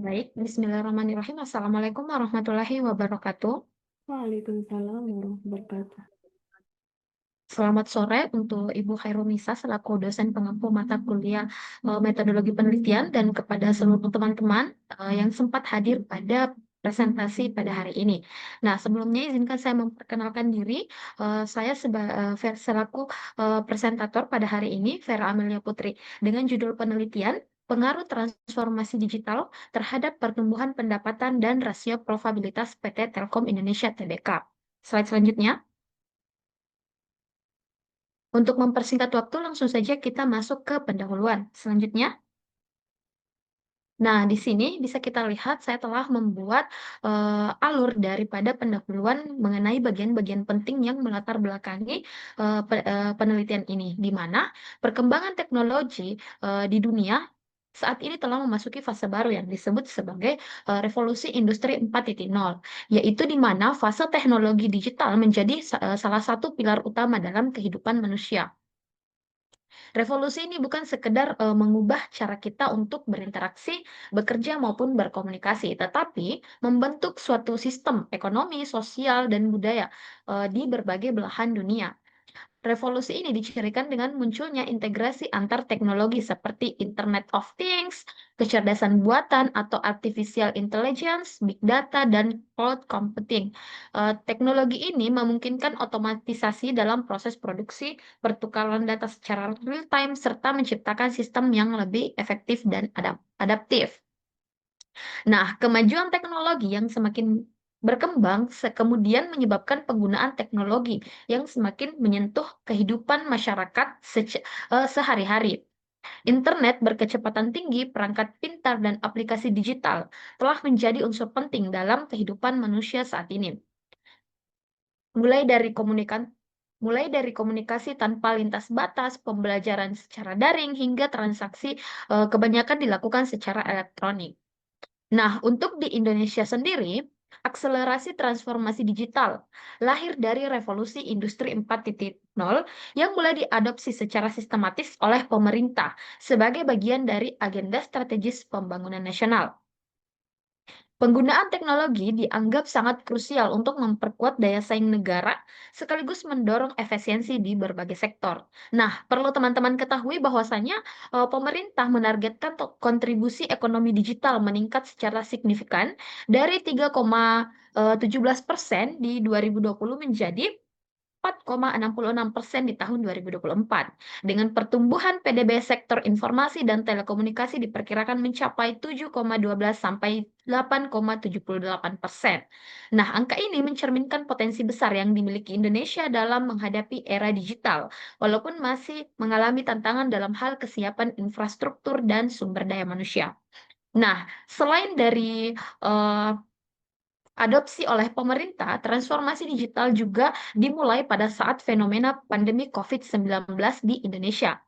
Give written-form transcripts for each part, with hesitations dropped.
Baik, Bismillahirrahmanirrahim. Assalamualaikum warahmatullahi wabarakatuh. Waalaikumsalam warahmatullahi wabarakatuh. Selamat sore untuk Ibu Khairunisa selaku dosen pengampu mata kuliah metodologi penelitian dan kepada seluruh teman-teman yang sempat hadir pada presentasi pada hari ini. Nah, sebelumnya izinkan saya memperkenalkan diri. Saya selaku presentator pada hari ini, Vera Amelia Putri, dengan judul penelitian Pengaruh Transformasi Digital terhadap Pertumbuhan Pendapatan dan Rasio Probabilitas PT Telkom Indonesia Tbk. Slide selanjutnya. Untuk mempersingkat waktu, langsung saja kita masuk ke pendahuluan. Selanjutnya, nah di sini bisa kita lihat saya telah membuat alur daripada pendahuluan mengenai bagian-bagian penting yang melatar belakangi penelitian ini, di mana perkembangan teknologi di dunia saat ini telah memasuki fase baru yang disebut sebagai revolusi industri 4.0, yaitu di mana fase teknologi digital menjadi salah satu pilar utama dalam kehidupan manusia. Revolusi ini bukan sekedar mengubah cara kita untuk berinteraksi, bekerja maupun berkomunikasi, tetapi membentuk suatu sistem ekonomi, sosial, dan budaya di berbagai belahan dunia. Revolusi ini dicirikan dengan munculnya integrasi antar teknologi seperti Internet of Things, kecerdasan buatan atau artificial intelligence, big data, dan cloud computing. Teknologi ini memungkinkan otomatisasi dalam proses produksi, pertukaran data secara real time, serta menciptakan sistem yang lebih efektif dan adaptif. Nah, kemajuan teknologi yang semakin berkembang kemudian menyebabkan penggunaan teknologi yang semakin menyentuh kehidupan masyarakat sehari-hari. Internet berkecepatan tinggi, perangkat pintar, dan aplikasi digital telah menjadi unsur penting dalam kehidupan manusia saat ini. Mulai dari komunikasi tanpa lintas batas, pembelajaran secara daring, hingga transaksi kebanyakan dilakukan secara elektronik. Nah, untuk di Indonesia sendiri, akselerasi transformasi digital lahir dari revolusi industri 4.0 yang mulai diadopsi secara sistematis oleh pemerintah sebagai bagian dari agenda strategis pembangunan nasional. Penggunaan teknologi dianggap sangat krusial untuk memperkuat daya saing negara sekaligus mendorong efisiensi di berbagai sektor. Nah, perlu teman-teman ketahui bahwasanya pemerintah menargetkan kontribusi ekonomi digital meningkat secara signifikan dari 3,17% di 2020 menjadi 4,66% di tahun 2024. Dengan pertumbuhan PDB sektor informasi dan telekomunikasi diperkirakan mencapai 7,12 sampai 8,78%. Nah, angka ini mencerminkan potensi besar yang dimiliki Indonesia dalam menghadapi era digital, walaupun masih mengalami tantangan dalam hal kesiapan infrastruktur dan sumber daya manusia. Nah, selain dari adopsi oleh pemerintah, transformasi digital juga dimulai pada saat fenomena pandemi COVID-19 di Indonesia.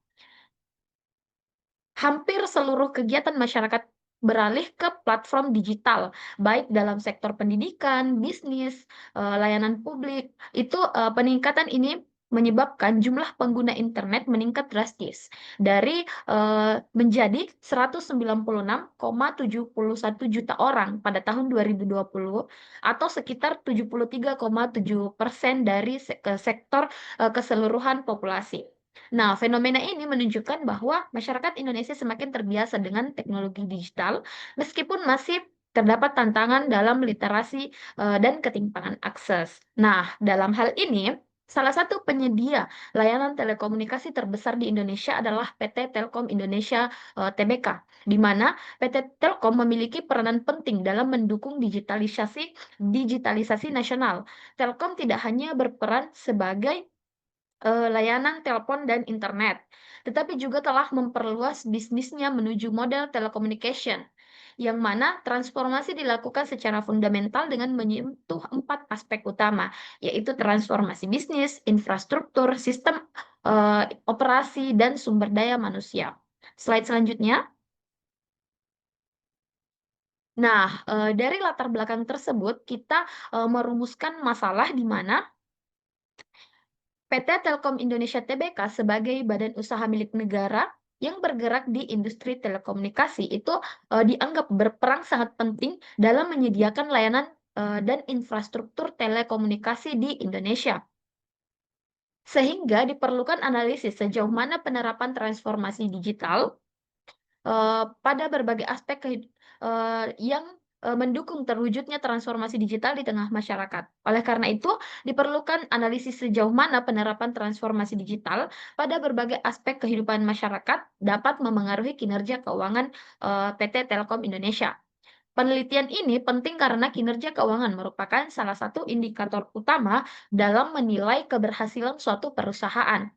Hampir seluruh kegiatan masyarakat beralih ke platform digital, baik dalam sektor pendidikan, bisnis, layanan publik. Peningkatan ini menyebabkan jumlah pengguna internet meningkat drastis dari menjadi 196,71 juta orang pada tahun 2020 atau sekitar 73,7% dari sektor keseluruhan populasi. Nah, fenomena ini menunjukkan bahwa masyarakat Indonesia semakin terbiasa dengan teknologi digital, meskipun masih terdapat tantangan dalam literasi dan ketimpangan akses. Nah, dalam hal ini, salah satu penyedia layanan telekomunikasi terbesar di Indonesia adalah PT Telkom Indonesia Tbk, di mana PT Telkom memiliki peranan penting dalam mendukung digitalisasi nasional. Telkom tidak hanya berperan sebagai layanan telepon dan internet, tetapi juga telah memperluas bisnisnya menuju model telecommunication, yang mana transformasi dilakukan secara fundamental dengan menyentuh 4 aspek utama, yaitu transformasi bisnis, infrastruktur, sistem operasi, dan sumber daya manusia. Slide selanjutnya. Nah, dari latar belakang tersebut, kita merumuskan masalah di mana PT Telkom Indonesia Tbk sebagai badan usaha milik negara yang bergerak di industri telekomunikasi itu dianggap berperan sangat penting dalam menyediakan layanan dan infrastruktur telekomunikasi di Indonesia. Sehingga diperlukan analisis sejauh mana penerapan transformasi digital pada berbagai aspek yang mendukung terwujudnya transformasi digital di tengah masyarakat. Oleh karena itu, diperlukan analisis sejauh mana penerapan transformasi digital pada berbagai aspek kehidupan masyarakat dapat memengaruhi kinerja keuangan PT Telkom Indonesia. Penelitian ini penting karena kinerja keuangan merupakan salah satu indikator utama dalam menilai keberhasilan suatu perusahaan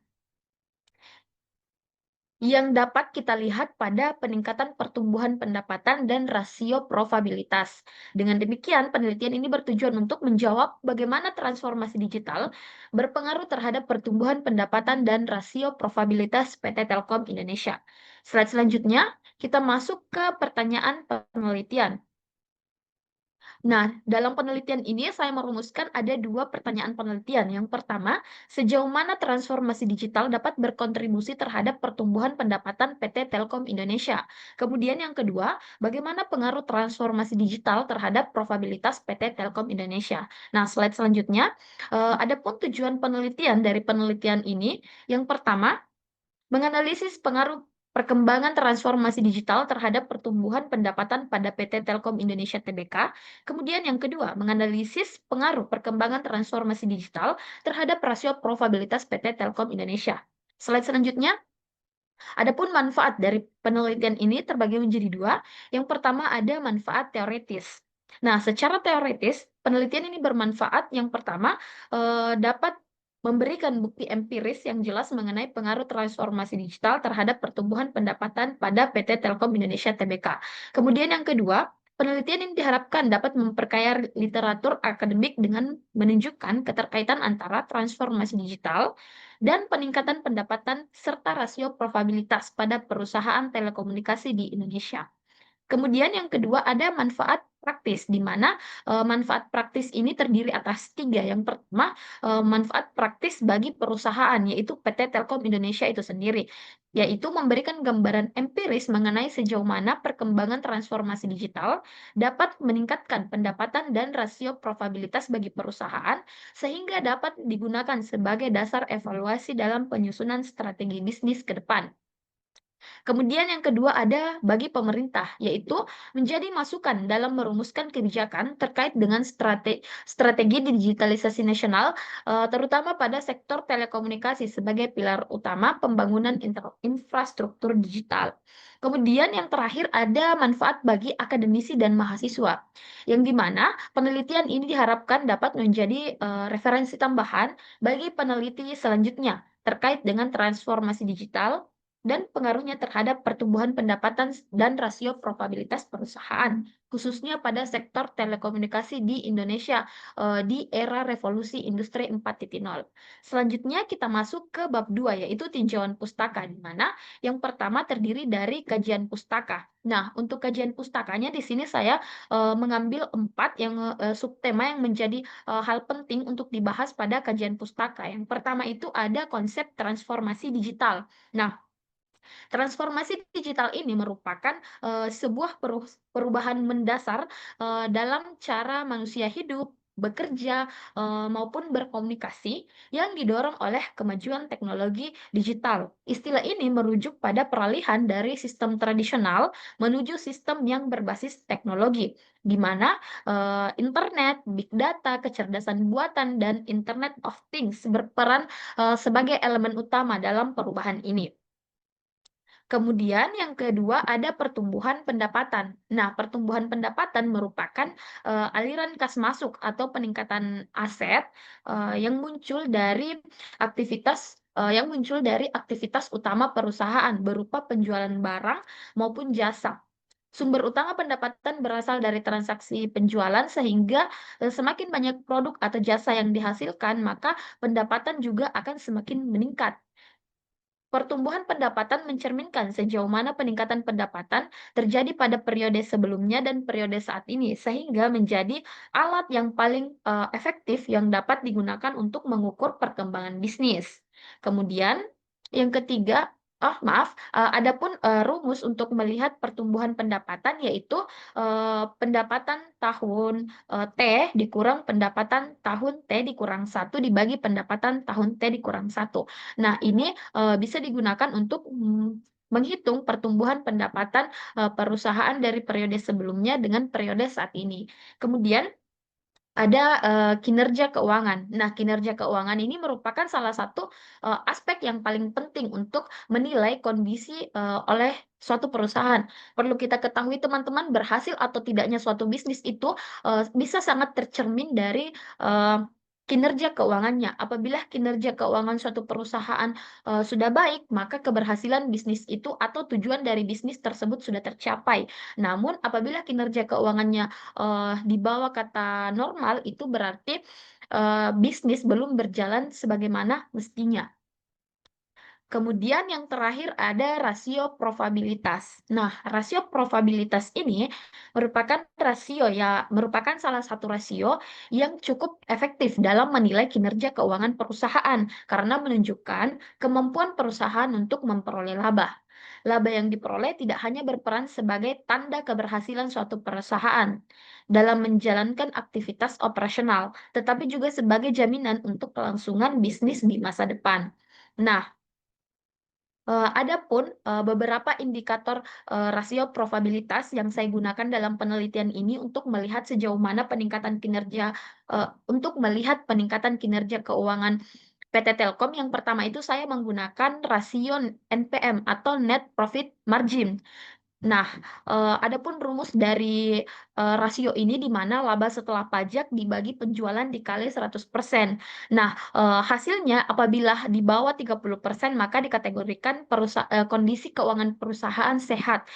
yang dapat kita lihat pada peningkatan pertumbuhan pendapatan dan rasio profitabilitas. Dengan demikian, penelitian ini bertujuan untuk menjawab bagaimana transformasi digital berpengaruh terhadap pertumbuhan pendapatan dan rasio profitabilitas PT Telkom Indonesia. Slide selanjutnya, kita masuk ke pertanyaan penelitian. Nah, dalam penelitian ini saya merumuskan ada dua pertanyaan penelitian. Yang pertama, sejauh mana transformasi digital dapat berkontribusi terhadap pertumbuhan pendapatan PT Telkom Indonesia? Kemudian yang kedua, bagaimana pengaruh transformasi digital terhadap profitabilitas PT Telkom Indonesia? Nah, slide selanjutnya, adapun tujuan penelitian dari penelitian ini, yang pertama, menganalisis pengaruh perkembangan transformasi digital terhadap pertumbuhan pendapatan pada PT Telkom Indonesia Tbk. Kemudian yang kedua, menganalisis pengaruh perkembangan transformasi digital terhadap rasio profitabilitas PT Telkom Indonesia. Slide selanjutnya, adapun manfaat dari penelitian ini terbagi menjadi dua. Yang pertama ada manfaat teoritis. Nah, secara teoritis, penelitian ini bermanfaat. Yang pertama, dapat memberikan bukti empiris yang jelas mengenai pengaruh transformasi digital terhadap pertumbuhan pendapatan pada PT Telkom Indonesia Tbk. Kemudian yang kedua, penelitian ini diharapkan dapat memperkaya literatur akademik dengan menunjukkan keterkaitan antara transformasi digital dan peningkatan pendapatan serta rasio profitabilitas pada perusahaan telekomunikasi di Indonesia. Kemudian yang kedua ada manfaat praktis, di mana manfaat praktis ini terdiri atas tiga. Yang pertama, manfaat praktis bagi perusahaan, yaitu PT Telkom Indonesia itu sendiri, yaitu memberikan gambaran empiris mengenai sejauh mana perkembangan transformasi digital dapat meningkatkan pendapatan dan rasio profitabilitas bagi perusahaan, sehingga dapat digunakan sebagai dasar evaluasi dalam penyusunan strategi bisnis ke depan. Kemudian yang kedua ada bagi pemerintah, yaitu menjadi masukan dalam merumuskan kebijakan terkait dengan strategi digitalisasi nasional, terutama pada sektor telekomunikasi sebagai pilar utama pembangunan infrastruktur digital. Kemudian yang terakhir ada manfaat bagi akademisi dan mahasiswa, yang dimana penelitian ini diharapkan dapat menjadi referensi tambahan bagi peneliti selanjutnya terkait dengan transformasi digital dan pengaruhnya terhadap pertumbuhan pendapatan dan rasio profitabilitas perusahaan, khususnya pada sektor telekomunikasi di Indonesia di era revolusi industri 4.0. Selanjutnya kita masuk ke bab 2, yaitu tinjauan pustaka, di mana yang pertama terdiri dari kajian pustaka. Nah, untuk kajian pustakanya di sini saya mengambil 4 yang subtema yang menjadi hal penting untuk dibahas pada kajian pustaka. Yang pertama itu ada konsep transformasi digital. Nah, transformasi digital ini merupakan sebuah perubahan mendasar dalam cara manusia hidup, bekerja, maupun berkomunikasi yang didorong oleh kemajuan teknologi digital. Istilah ini merujuk pada peralihan dari sistem tradisional menuju sistem yang berbasis teknologi, di mana internet, big data, kecerdasan buatan, dan Internet of Things berperan sebagai elemen utama dalam perubahan ini. Kemudian yang kedua ada pertumbuhan pendapatan. Nah, pertumbuhan pendapatan merupakan aliran kas masuk atau peningkatan aset yang muncul dari aktivitas utama perusahaan berupa penjualan barang maupun jasa. Sumber utama pendapatan berasal dari transaksi penjualan, sehingga semakin banyak produk atau jasa yang dihasilkan, maka pendapatan juga akan semakin meningkat. Pertumbuhan pendapatan mencerminkan sejauh mana peningkatan pendapatan terjadi pada periode sebelumnya dan periode saat ini, sehingga menjadi alat yang paling efektif yang dapat digunakan untuk mengukur perkembangan bisnis. Kemudian, yang ketiga, Maaf, adapun, rumus untuk melihat pertumbuhan pendapatan yaitu, pendapatan tahun, T dikurang pendapatan tahun T dikurang satu dibagi pendapatan tahun T dikurang satu. Nah, ini, bisa digunakan untuk, menghitung pertumbuhan pendapatan, perusahaan dari periode sebelumnya dengan periode saat ini. Kemudian ada, kinerja keuangan. Nah, kinerja keuangan ini merupakan salah satu, aspek yang paling penting untuk menilai kondisi, oleh suatu perusahaan. Perlu kita ketahui teman-teman, berhasil atau tidaknya suatu bisnis itu, bisa sangat tercermin dari, kinerja keuangannya. Apabila kinerja keuangan suatu perusahaan, sudah baik, maka keberhasilan bisnis itu atau tujuan dari bisnis tersebut sudah tercapai. Namun apabila kinerja keuangannya di bawah kata normal itu berarti, bisnis belum berjalan sebagaimana mestinya. Kemudian yang terakhir ada rasio probabilitas. Nah, rasio probabilitas ini merupakan salah satu rasio yang cukup efektif dalam menilai kinerja keuangan perusahaan karena menunjukkan kemampuan perusahaan untuk memperoleh laba. Laba yang diperoleh tidak hanya berperan sebagai tanda keberhasilan suatu perusahaan dalam menjalankan aktivitas operasional, tetapi juga sebagai jaminan untuk kelangsungan bisnis di masa depan. Nah, adapun, beberapa indikator, rasio probabilitas yang saya gunakan dalam penelitian ini untuk melihat peningkatan kinerja keuangan PT Telkom. Yang pertama itu saya menggunakan rasio NPM atau Net Profit Margin. Nah, adapun rumus dari, rasio ini di mana laba setelah pajak dibagi penjualan dikali 100%. Nah, hasilnya apabila di bawah 30% maka dikategorikan kondisi keuangan perusahaan sehat.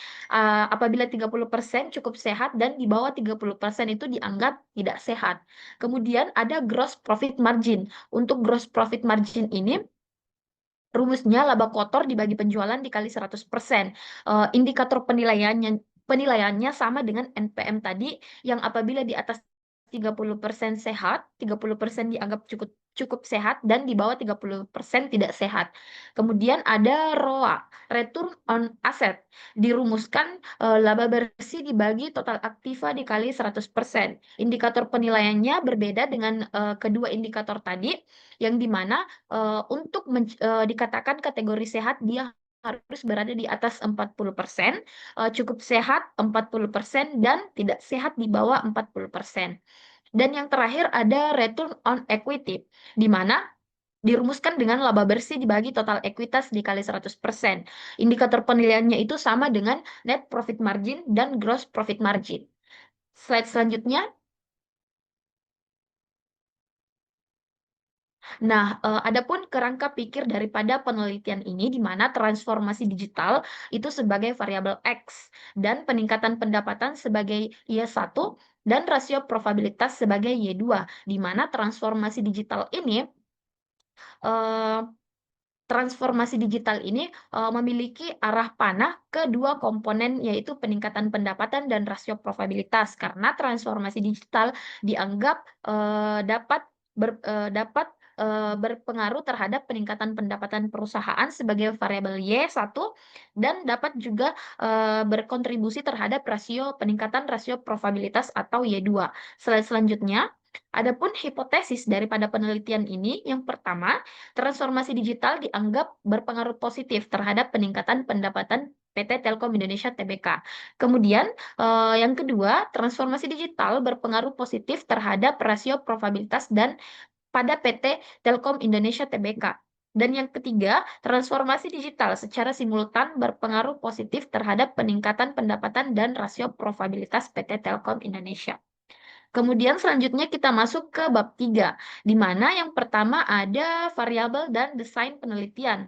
Apabila 30% cukup sehat dan di bawah 30% itu dianggap tidak sehat. Kemudian ada gross profit margin. Untuk gross profit margin ini rumusnya laba kotor dibagi penjualan dikali 100%. Indikator penilaiannya sama dengan NPM tadi, yang apabila di atas 30% sehat, 30% dianggap cukup cukup sehat, dan di bawah 30% tidak sehat. Kemudian ada ROA, Return on Asset. Dirumuskan, laba bersih dibagi total aktiva dikali 100%. Indikator penilaiannya berbeda dengan, kedua indikator tadi, yang di mana untuk dikatakan kategori sehat, dia harus berada di atas 40%, cukup sehat 40%, dan tidak sehat di bawah 40%. Dan yang terakhir ada return on equity, di mana dirumuskan dengan laba bersih dibagi total ekuitas dikali 100%. Indikator penilaiannya itu sama dengan net profit margin dan gross profit margin. Slide selanjutnya. Nah, adapun kerangka pikir daripada penelitian ini di mana transformasi digital itu sebagai variabel X dan peningkatan pendapatan sebagai Y1 dan rasio probabilitas sebagai Y2, di mana eh, transformasi digital ini, memiliki arah panah ke dua komponen, yaitu peningkatan pendapatan dan rasio probabilitas. Karena transformasi digital dianggap, dapat, berpengaruh terhadap peningkatan pendapatan perusahaan sebagai variabel Y1 dan dapat juga, berkontribusi terhadap peningkatan rasio probabilitas atau Y2. Slide selanjutnya. Adapun hipotesis daripada penelitian ini, yang pertama, transformasi digital dianggap berpengaruh positif terhadap peningkatan pendapatan PT Telkom Indonesia Tbk. Kemudian, yang kedua, transformasi digital berpengaruh positif terhadap rasio probabilitas dan pada PT Telkom Indonesia Tbk. Dan yang ketiga, transformasi digital secara simultan berpengaruh positif terhadap peningkatan pendapatan dan rasio probabilitas PT Telkom Indonesia. Kemudian selanjutnya kita masuk ke bab 3, di mana yang pertama ada variabel dan desain penelitian.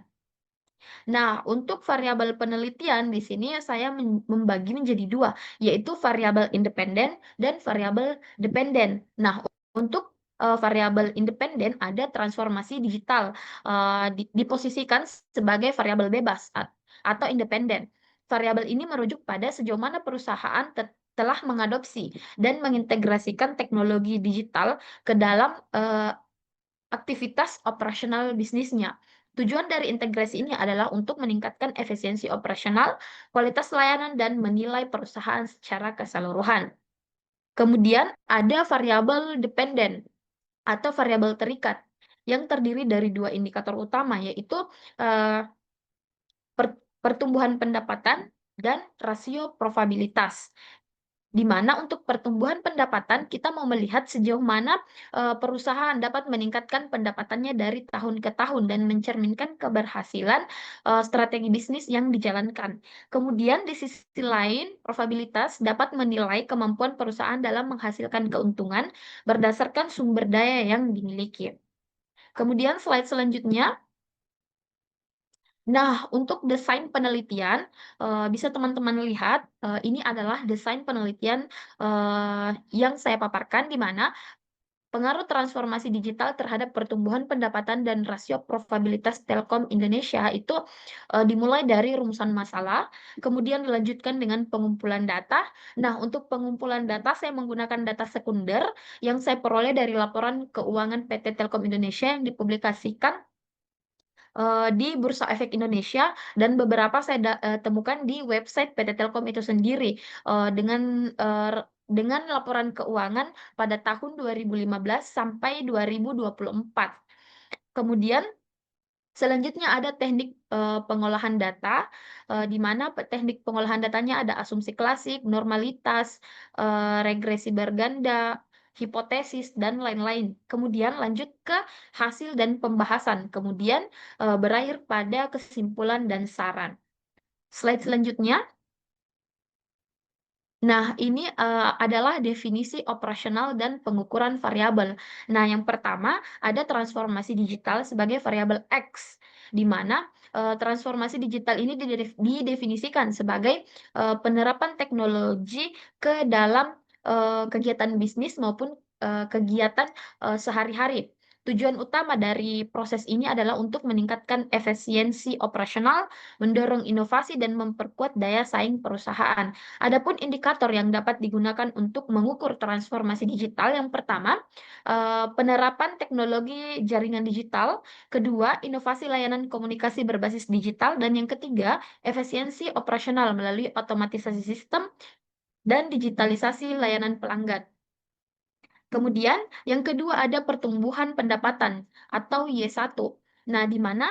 Nah, untuk variabel penelitian di sini saya membagi menjadi dua, yaitu variabel independen dan variabel dependen. Nah, untuk variabel independen ada transformasi digital, diposisikan sebagai variabel bebas atau independen. Variabel ini merujuk pada sejauh mana perusahaan telah mengadopsi dan mengintegrasikan teknologi digital ke dalam aktivitas operasional bisnisnya. Tujuan dari integrasi ini adalah untuk meningkatkan efisiensi operasional, kualitas layanan, dan menilai perusahaan secara keseluruhan. Kemudian ada variabel dependen atau variabel terikat yang terdiri dari dua indikator utama, yaitu eh, pertumbuhan pendapatan dan rasio probabilitas. Di mana untuk pertumbuhan pendapatan kita mau melihat sejauh mana perusahaan dapat meningkatkan pendapatannya dari tahun ke tahun dan mencerminkan keberhasilan strategi bisnis yang dijalankan. Kemudian di sisi lain, probabilitas dapat menilai kemampuan perusahaan dalam menghasilkan keuntungan berdasarkan sumber daya yang dimiliki. Kemudian slide selanjutnya. Nah, untuk desain penelitian, bisa teman-teman lihat, ini adalah desain penelitian yang saya paparkan, di mana pengaruh transformasi digital terhadap pertumbuhan pendapatan dan rasio probabilitas Telkom Indonesia itu dimulai dari rumusan masalah, kemudian dilanjutkan dengan pengumpulan data. Nah, untuk pengumpulan data, saya menggunakan data sekunder yang saya peroleh dari laporan keuangan PT Telkom Indonesia yang dipublikasikan di Bursa Efek Indonesia, dan beberapa saya temukan di website PT Telkom itu sendiri dengan laporan keuangan pada tahun 2015 sampai 2024. Kemudian selanjutnya ada teknik pengolahan data, di mana teknik pengolahan datanya ada asumsi klasik, normalitas, regresi berganda, hipotesis, dan lain-lain. Kemudian lanjut ke hasil dan pembahasan. Kemudian berakhir pada kesimpulan dan saran. Slide selanjutnya. Nah, ini adalah definisi operasional dan pengukuran variabel. Nah, yang pertama ada transformasi digital sebagai variabel X, di mana transformasi digital ini didefinisikan sebagai penerapan teknologi ke dalam kegiatan bisnis maupun kegiatan sehari-hari. Tujuan utama dari proses ini adalah untuk meningkatkan efisiensi operasional, mendorong inovasi, dan memperkuat daya saing perusahaan. Adapun indikator yang dapat digunakan untuk mengukur transformasi digital, yang pertama, penerapan teknologi jaringan digital, kedua, inovasi layanan komunikasi berbasis digital, dan yang ketiga, efisiensi operasional melalui otomatisasi sistem dan digitalisasi layanan pelanggan. Kemudian yang kedua ada pertumbuhan pendapatan atau Y1. Nah, di mana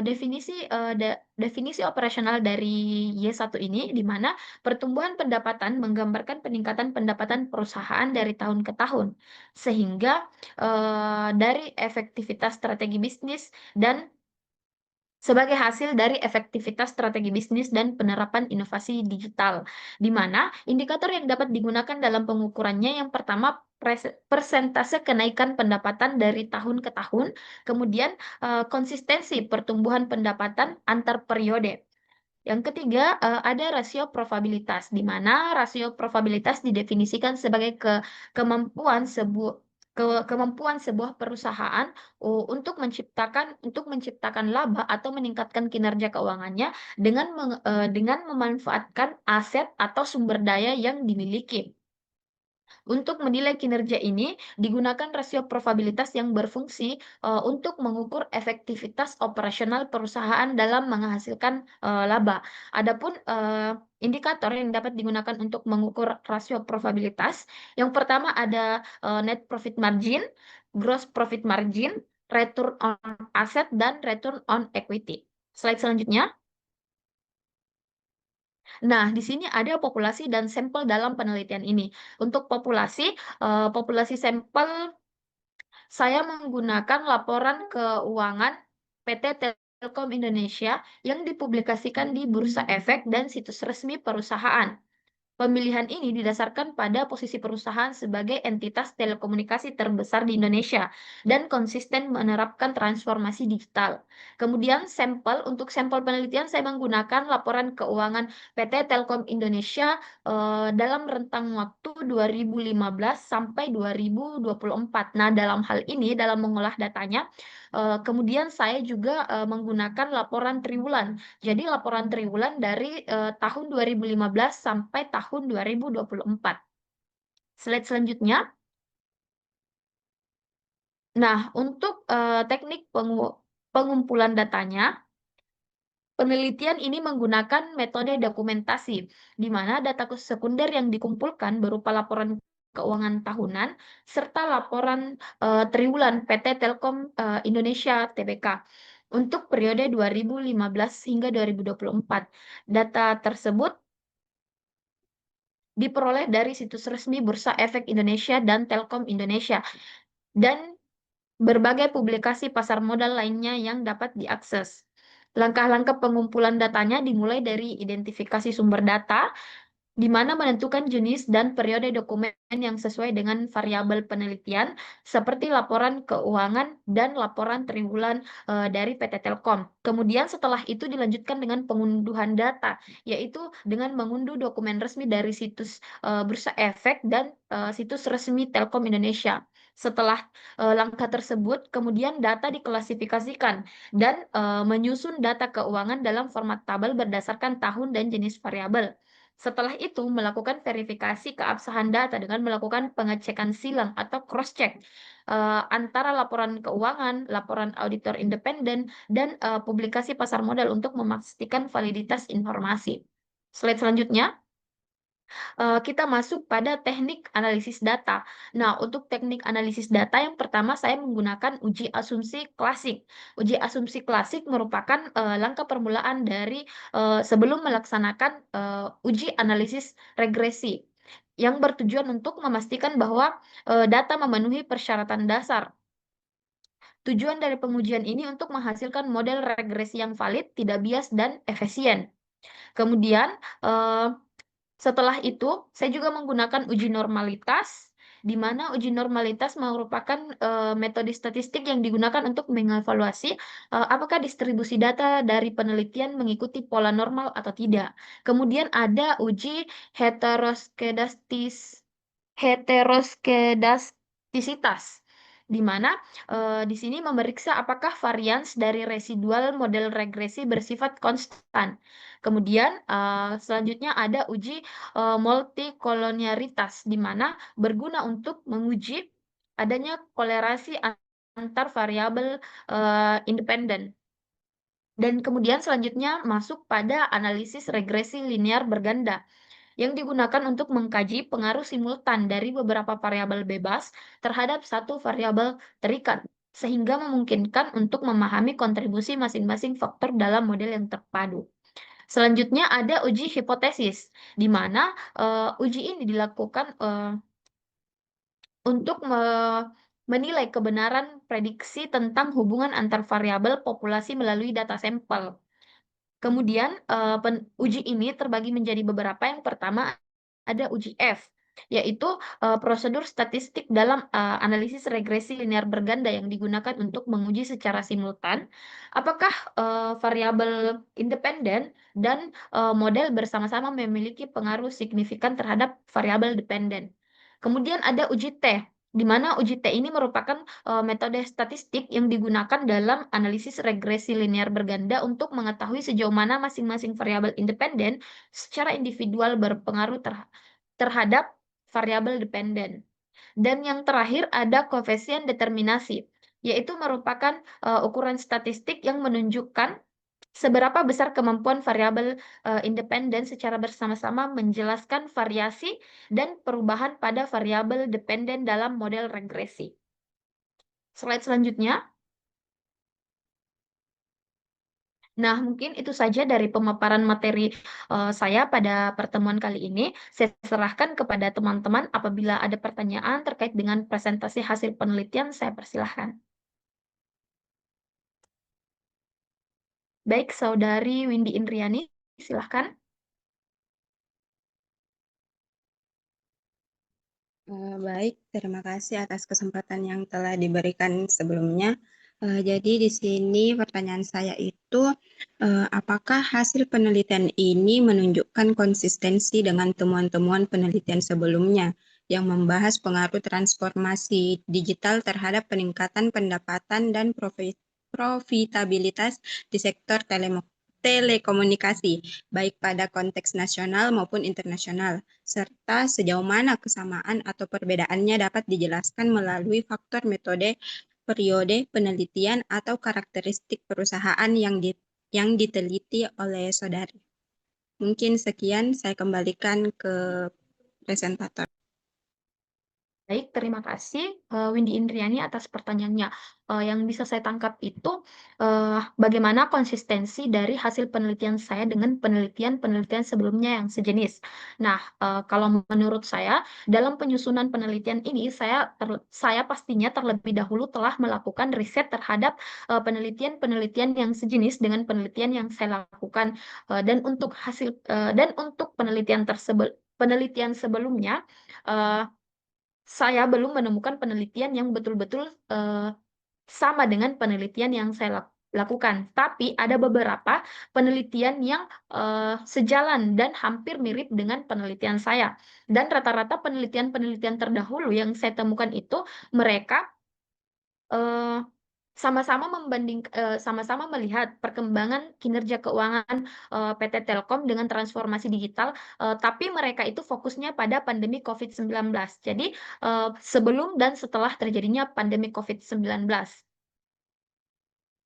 definisi operasional dari Y1 ini, di mana pertumbuhan pendapatan menggambarkan peningkatan pendapatan perusahaan dari tahun ke tahun, sehingga dari efektivitas strategi bisnis dan sebagai hasil dari efektivitas strategi bisnis dan penerapan inovasi digital, di mana indikator yang dapat digunakan dalam pengukurannya yang pertama persentase kenaikan pendapatan dari tahun ke tahun, kemudian konsistensi pertumbuhan pendapatan antar periode. Yang ketiga, ada rasio probabilitas, di mana rasio probabilitas didefinisikan sebagai kemampuan sebuah kemampuan sebuah perusahaan untuk menciptakan laba atau meningkatkan kinerja keuangannya dengan memanfaatkan aset atau sumber daya yang dimiliki. Untuk menilai kinerja ini, digunakan rasio probabilitas yang berfungsi untuk mengukur efektivitas operasional perusahaan dalam menghasilkan laba. Adapun indikator yang dapat digunakan untuk mengukur rasio probabilitas, yang pertama ada net profit margin, gross profit margin, return on asset, dan return on equity. Slide selanjutnya. Nah, di sini ada populasi dan sampel dalam penelitian ini. Untuk populasi sampel, saya menggunakan laporan keuangan PT Telkom Indonesia yang dipublikasikan di Bursa Efek dan situs resmi perusahaan. Pemilihan ini didasarkan pada posisi perusahaan sebagai entitas telekomunikasi terbesar di Indonesia dan konsisten menerapkan transformasi digital. Kemudian untuk sampel penelitian saya menggunakan laporan keuangan PT Telkom Indonesia dalam rentang waktu 2015 sampai 2024. Nah, dalam hal ini dalam mengolah datanya, kemudian saya juga menggunakan laporan triwulan. Jadi laporan triwulan dari tahun 2015 sampai tahun 2024. Slide selanjutnya. Nah, untuk teknik pengumpulan datanya, penelitian ini menggunakan metode dokumentasi, di mana data sekunder yang dikumpulkan berupa laporan keuangan tahunan serta laporan triwulan PT Telkom Indonesia Tbk untuk periode 2015 hingga 2024. Data tersebut diperoleh dari situs resmi Bursa Efek Indonesia dan Telkom Indonesia dan berbagai publikasi pasar modal lainnya yang dapat diakses. Langkah-langkah pengumpulan datanya dimulai dari identifikasi sumber data, di mana menentukan jenis dan periode dokumen yang sesuai dengan variabel penelitian, seperti laporan keuangan dan laporan triwulan dari PT Telkom. Kemudian setelah itu dilanjutkan dengan pengunduhan data, yaitu dengan mengunduh dokumen resmi dari situs Bursa Efek dan situs resmi Telkom Indonesia. Setelah langkah tersebut, kemudian data diklasifikasikan dan menyusun data keuangan dalam format tabel berdasarkan tahun dan jenis variabel. Setelah itu, melakukan verifikasi keabsahan data dengan melakukan pengecekan silang atau cross-check antara laporan keuangan, laporan auditor independen, dan publikasi pasar modal untuk memastikan validitas informasi. Slide selanjutnya. Kita masuk pada teknik analisis data. Nah, untuk teknik analisis data yang pertama saya menggunakan uji asumsi klasik. Uji asumsi klasik merupakan langkah permulaan dari sebelum melaksanakan uji analisis regresi yang bertujuan untuk memastikan bahwa data memenuhi persyaratan dasar. Tujuan dari pengujian ini untuk menghasilkan model regresi yang valid, tidak bias, dan efisien. Kemudian, setelah itu, saya juga menggunakan uji normalitas, di mana uji normalitas merupakan metode statistik yang digunakan untuk mengevaluasi apakah distribusi data dari penelitian mengikuti pola normal atau tidak. Kemudian ada uji heteroskedastisitas, di mana di sini memeriksa apakah varians dari residual model regresi bersifat konstan. Kemudian selanjutnya ada uji multikolonialitas, di mana berguna untuk menguji adanya kolerasi antar variabel independen. Dan kemudian selanjutnya masuk pada analisis regresi linear berganda, yang digunakan untuk mengkaji pengaruh simultan dari beberapa variabel bebas terhadap satu variabel terikat, sehingga memungkinkan untuk memahami kontribusi masing-masing faktor dalam model yang terpadu. Selanjutnya ada uji hipotesis, di mana uji ini dilakukan untuk menilai kebenaran prediksi tentang hubungan antar variabel populasi melalui data sampel. Kemudian uji ini terbagi menjadi beberapa. Yang pertama ada uji F, yaitu prosedur statistik dalam analisis regresi linear berganda yang digunakan untuk menguji secara simultan apakah variabel independen dan model bersama-sama memiliki pengaruh signifikan terhadap variabel dependen. Kemudian ada uji T, di mana uji T ini merupakan metode statistik yang digunakan dalam analisis regresi linear berganda untuk mengetahui sejauh mana masing-masing variabel independen secara individual berpengaruh terhadap variabel dependen. Dan yang terakhir ada koefisien determinasi, yaitu merupakan ukuran statistik yang menunjukkan seberapa besar kemampuan variabel independen secara bersama-sama menjelaskan variasi dan perubahan pada variabel dependen dalam model regresi. Slide selanjutnya. Nah, mungkin itu saja dari pemaparan materi saya pada pertemuan kali ini. Saya serahkan kepada teman-teman apabila ada pertanyaan terkait dengan presentasi hasil penelitian, saya persilahkan. Baik, Saudari Windy Indriani, silahkan. Baik, terima kasih atas kesempatan yang telah diberikan sebelumnya. Jadi di sini pertanyaan saya itu, apakah hasil penelitian ini menunjukkan konsistensi dengan temuan-temuan penelitian sebelumnya yang membahas pengaruh transformasi digital terhadap peningkatan pendapatan dan profitabilitas di sektor telekomunikasi, baik pada konteks nasional maupun internasional, serta sejauh mana kesamaan atau perbedaannya dapat dijelaskan melalui faktor metode periode penelitian atau karakteristik perusahaan yang diteliti oleh saudari. Mungkin sekian, saya kembalikan ke presentator. Baik, terima kasih Windy Indriani atas pertanyaannya. Yang bisa saya tangkap itu bagaimana konsistensi dari hasil penelitian saya dengan penelitian-penelitian sebelumnya yang sejenis. Nah, kalau menurut saya dalam penyusunan penelitian ini saya pastinya terlebih dahulu telah melakukan riset terhadap penelitian-penelitian yang sejenis dengan penelitian yang saya lakukan. Dan untuk penelitian sebelumnya saya belum menemukan penelitian yang betul-betul sama dengan penelitian yang saya lakukan. Tapi ada beberapa penelitian yang sejalan dan hampir mirip dengan penelitian saya. Dan rata-rata penelitian-penelitian terdahulu yang saya temukan itu mereka eh, sama-sama melihat perkembangan kinerja keuangan PT Telkom dengan transformasi digital, tapi mereka itu fokusnya pada pandemi COVID-19. Jadi sebelum dan setelah terjadinya pandemi COVID-19.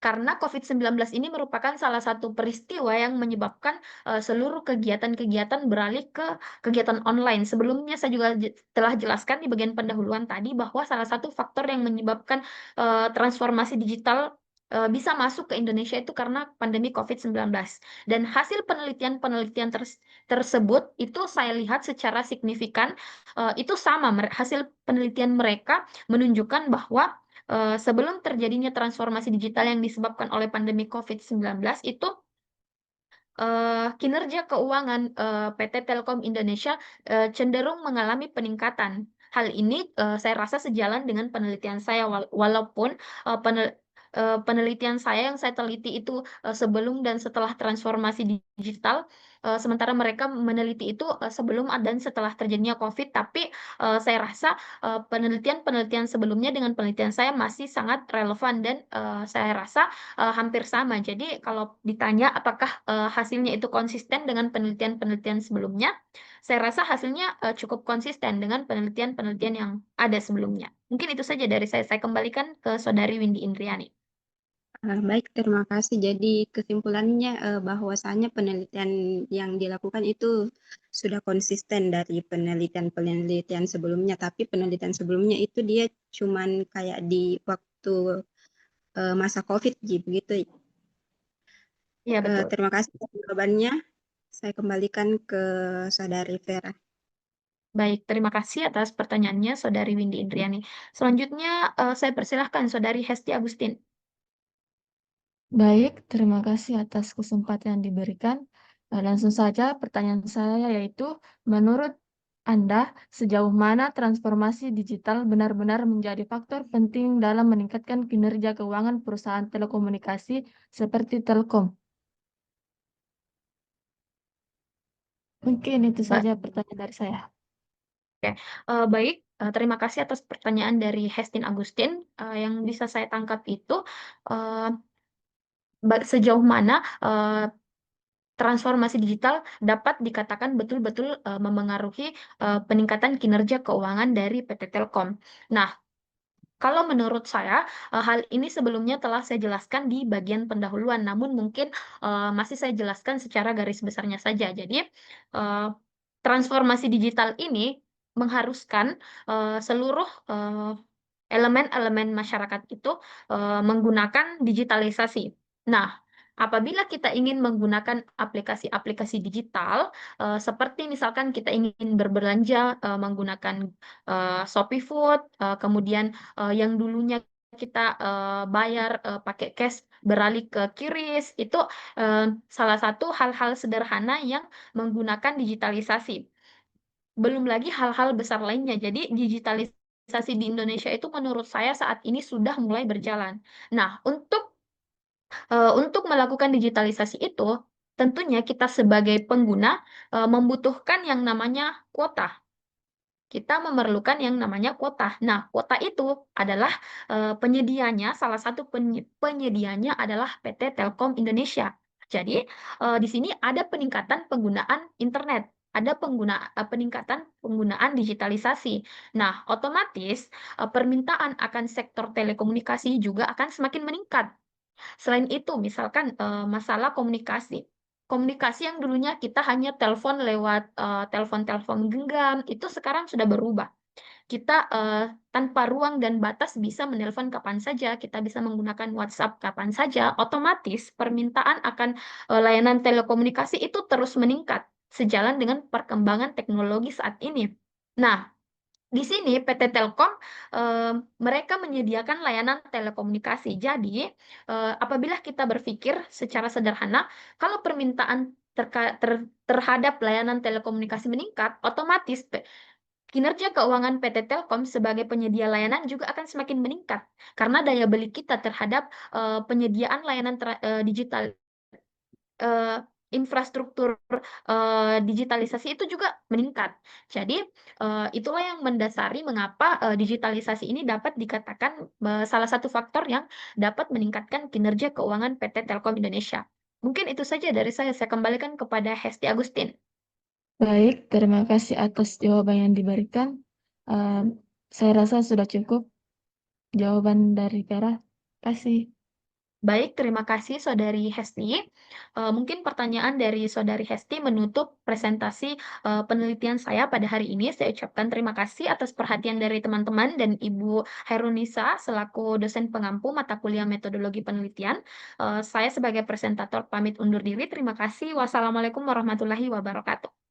Karena COVID-19 ini merupakan salah satu peristiwa yang menyebabkan seluruh kegiatan-kegiatan beralih ke kegiatan online. Sebelumnya saya juga telah jelaskan di bagian pendahuluan tadi bahwa salah satu faktor yang menyebabkan transformasi digital bisa masuk ke Indonesia itu karena pandemi COVID-19. Dan hasil penelitian-penelitian tersebut itu saya lihat secara signifikan itu sama. Hasil penelitian mereka menunjukkan bahwa sebelum terjadinya transformasi digital yang disebabkan oleh pandemi COVID-19 itu kinerja keuangan PT Telkom Indonesia cenderung mengalami peningkatan. Hal ini saya rasa sejalan dengan penelitian saya, walaupun penelitian saya yang saya teliti itu sebelum dan setelah transformasi digital, sementara mereka meneliti itu sebelum dan setelah terjadinya COVID. Tapi saya rasa penelitian-penelitian sebelumnya dengan penelitian saya masih sangat relevan dan saya rasa hampir sama. Jadi kalau ditanya apakah hasilnya itu konsisten dengan penelitian-penelitian sebelumnya, saya rasa hasilnya cukup konsisten dengan penelitian-penelitian yang ada sebelumnya. Mungkin itu saja dari saya. Saya kembalikan ke Saudari Windy Indriani. Baik, terima kasih. Jadi kesimpulannya bahwasanya penelitian yang dilakukan itu sudah konsisten dari penelitian-penelitian sebelumnya, tapi penelitian sebelumnya itu dia cuman kayak di waktu masa COVID begitu. Iya, betul. Terima kasih atas jawabannya. Saya kembalikan ke Saudari Vera. Baik, terima kasih atas pertanyaannya Saudari Windy Indriani. Selanjutnya saya persilahkan Saudari Hesti Agustin. Baik, terima kasih atas kesempatan yang diberikan. Langsung saja pertanyaan saya yaitu, menurut Anda, sejauh mana transformasi digital benar-benar menjadi faktor penting dalam meningkatkan kinerja keuangan perusahaan telekomunikasi seperti Telkom? Mungkin itu saja pertanyaan dari saya. Baik, terima kasih atas pertanyaan dari Hestin Agustin. Yang bisa saya tangkap itu eh, sejauh mana transformasi digital dapat dikatakan betul-betul memengaruhi peningkatan kinerja keuangan dari PT Telkom. Nah, kalau menurut saya, hal ini sebelumnya telah saya jelaskan di bagian pendahuluan, namun mungkin masih saya jelaskan secara garis besarnya saja. Jadi, eh, transformasi digital ini mengharuskan seluruh elemen-elemen masyarakat itu menggunakan digitalisasi. Nah, apabila kita ingin menggunakan aplikasi-aplikasi digital, seperti misalkan kita ingin berbelanja menggunakan Shopee Food, kemudian yang dulunya kita bayar pakai cash beralih ke QRIS, itu salah satu hal-hal sederhana yang menggunakan digitalisasi. Belum lagi hal-hal besar lainnya. Jadi digitalisasi di Indonesia itu menurut saya saat ini sudah mulai berjalan. Nah, untuk melakukan digitalisasi itu, tentunya kita sebagai pengguna membutuhkan yang namanya kuota. Kita memerlukan yang namanya kuota. Nah, kuota itu adalah penyedianya, salah satu penyedianya adalah PT Telkom Indonesia. Jadi, di sini ada peningkatan penggunaan internet. ada peningkatan penggunaan digitalisasi. Nah, otomatis permintaan akan sektor telekomunikasi juga akan semakin meningkat. Selain itu, misalkan masalah komunikasi. Komunikasi yang dulunya kita hanya telepon lewat telepon-telepon genggam, itu sekarang sudah berubah. Kita tanpa ruang dan batas bisa menelpon kapan saja, kita bisa menggunakan WhatsApp kapan saja, otomatis permintaan akan layanan telekomunikasi itu terus meningkat sejalan dengan perkembangan teknologi saat ini. Nah, di sini PT Telkom mereka menyediakan layanan telekomunikasi. Jadi, apabila kita berpikir secara sederhana, kalau permintaan terhadap layanan telekomunikasi meningkat, otomatis kinerja keuangan PT Telkom sebagai penyedia layanan juga akan semakin meningkat, karena daya beli kita terhadap, penyediaan layanan digital, infrastruktur, digitalisasi itu juga meningkat. Jadi, itulah yang mendasari mengapa, digitalisasi ini dapat dikatakan, salah satu faktor yang dapat meningkatkan kinerja keuangan PT Telkom Indonesia. Mungkin itu saja dari saya kembalikan kepada Hesti Agustin. Baik, terima kasih atas jawaban yang diberikan. Saya rasa sudah cukup jawaban dari Vera. Kasih. Baik, terima kasih Saudari Hesti. Mungkin pertanyaan dari Saudari Hesti menutup presentasi penelitian saya pada hari ini. Saya ucapkan terima kasih atas perhatian dari teman-teman dan Ibu Hairunisa selaku dosen pengampu mata kuliah metodologi penelitian. Saya sebagai presentator pamit undur diri. Terima kasih. Wassalamualaikum warahmatullahi wabarakatuh.